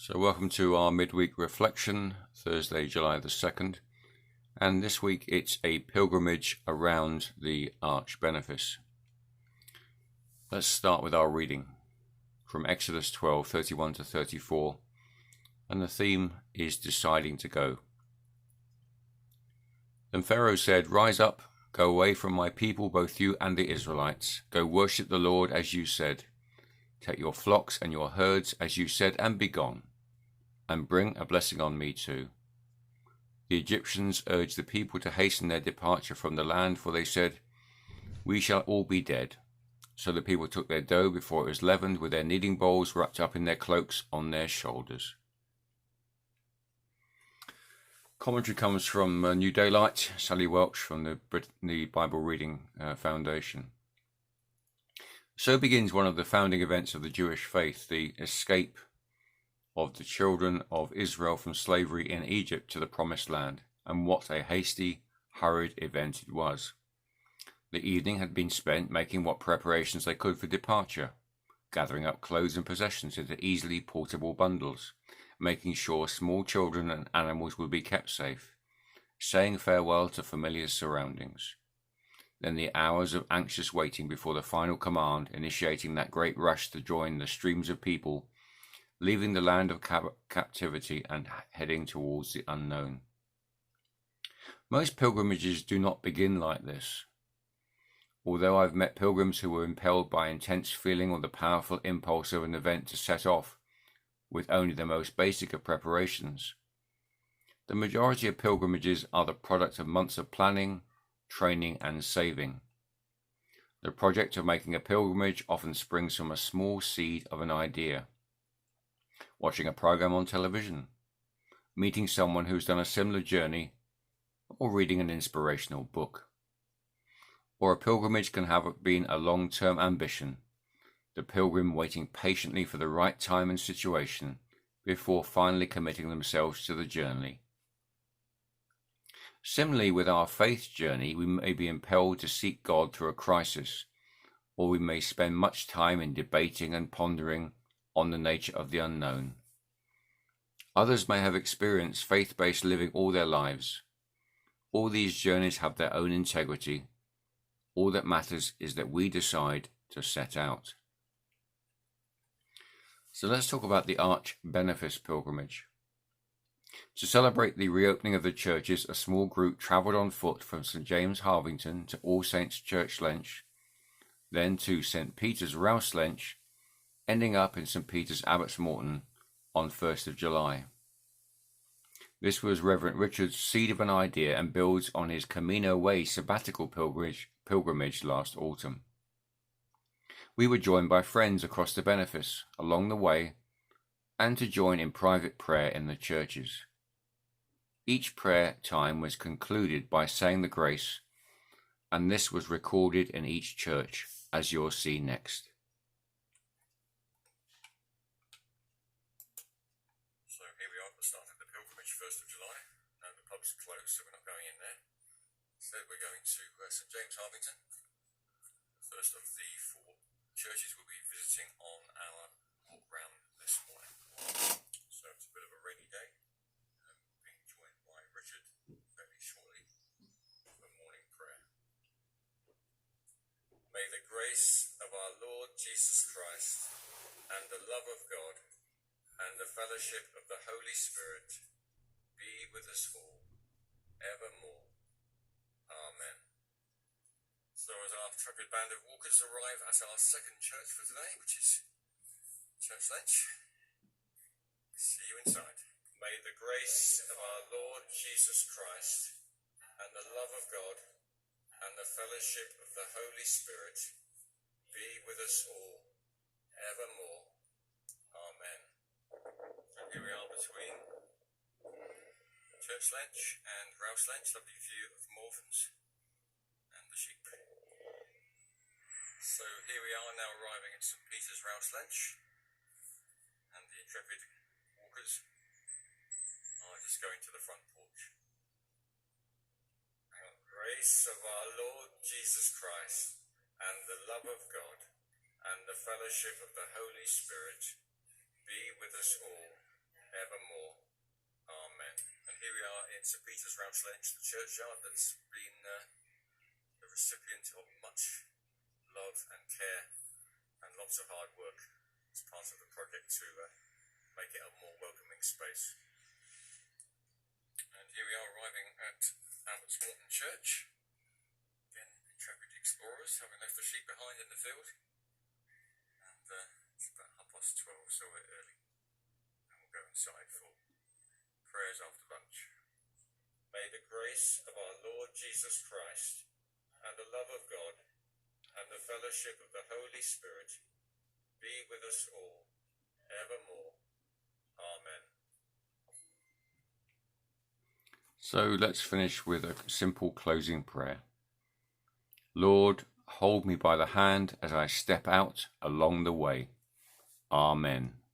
So welcome to our midweek reflection, Thursday, July the 2nd. And this week it's a pilgrimage around the ARCH Benefice. Let's start with our reading from Exodus 12, 31 to 34. And the theme is deciding to go. Then Pharaoh said, "Rise up, go away from my people, both you and the Israelites. Go worship the Lord as you said. Take your flocks and your herds as you said, and be gone, and bring a blessing on me too." The Egyptians urged the people to hasten their departure from the land, for they said, "We shall all be dead." So the people took their dough before it was leavened, with their kneading bowls wrapped up in their cloaks on their shoulders. Commentary comes from New Daylight, Sally Welch from the Bible Reading Foundation. So begins one of the founding events of the Jewish faith, the escape of the children of Israel from slavery in Egypt to the Promised Land, and what a hasty, hurried event it was. The evening had been spent making what preparations they could for departure, gathering up clothes and possessions into easily portable bundles, making sure small children and animals would be kept safe, saying farewell to familiar surroundings. Then the hours of anxious waiting before the final command, initiating that great rush to join the streams of people, leaving the land of captivity and heading towards the unknown. Most pilgrimages do not begin like this. Although I've met pilgrims who were impelled by intense feeling or the powerful impulse of an event to set off with only the most basic of preparations, the majority of pilgrimages are the product of months of planning, training and saving. The project of making a pilgrimage often springs from a small seed of an idea. Watching a program on television, meeting someone who's done a similar journey, or reading an inspirational book. Or a pilgrimage can have been a long-term ambition, the pilgrim waiting patiently for the right time and situation before finally committing themselves to the journey. Similarly, with our faith journey, we may be impelled to seek God through a crisis, or we may spend much time in debating and pondering on the nature of the unknown. Others may have experienced faith-based living all their lives. All these journeys have their own integrity. All that matters is that we decide to set out. So let's talk about the ARCH Benefice pilgrimage. To celebrate the reopening of the churches, a small group travelled on foot from St James Harvington to All Saints Church Lench, then to St Peter's Rouse Lench, ending up in St Peter's Abbots Morton on 1st of July. This was Reverend Richard's seed of an idea and builds on his Camino Way sabbatical pilgrimage last autumn. We were joined by friends across the benefice along the way and to join in private prayer in the churches. Each prayer time was concluded by saying the grace, and this was recorded in each church, as you'll see next. So here we are at the start of the pilgrimage, 1st of July. Now the pub's closed, so we're not going in there. So we're going to St James Harvington. The first of the 4 churches we'll be visiting on our walk round this morning. So it's a bit of a rainy day. Being joined by Richard very shortly for morning prayer. May the grace of our Lord Jesus Christ and the love of God and the fellowship of the Holy Spirit be with us all, evermore. Amen. So as our intrepid band of walkers arrive at our second church for today, which is Church Lench, see you inside. May the grace of our Lord Jesus Christ and the love of God and the fellowship of the Holy Spirit be with us all, evermore. Amen. So here we are between Church Lench and Rouse Lench, lovely view of Morphans and the sheep. So here we are now arriving at St Peter's Rouse Lench, and the intrepid walkers are just going to the front porch. Grace of our Lord Jesus Christ and the love of God and the fellowship of the Holy Spirit be with us all, evermore. Amen. And here we are in St. Peter's, Ramsgate, the churchyard that's been the recipient of much love and care and lots of hard work as part of the project to make it a more welcoming space. And here we are arriving at Albert's Morton Church. Again, intrepid explorers, having left the sheep behind in the field. And it's about 12:30, so we're early. And we'll go inside for prayers after lunch. May the grace of our Lord Jesus Christ and the love of God and the fellowship of the Holy Spirit be with us all, evermore. Amen. So let's finish with a simple closing prayer. Lord, hold me by the hand as I step out along the way. Amen.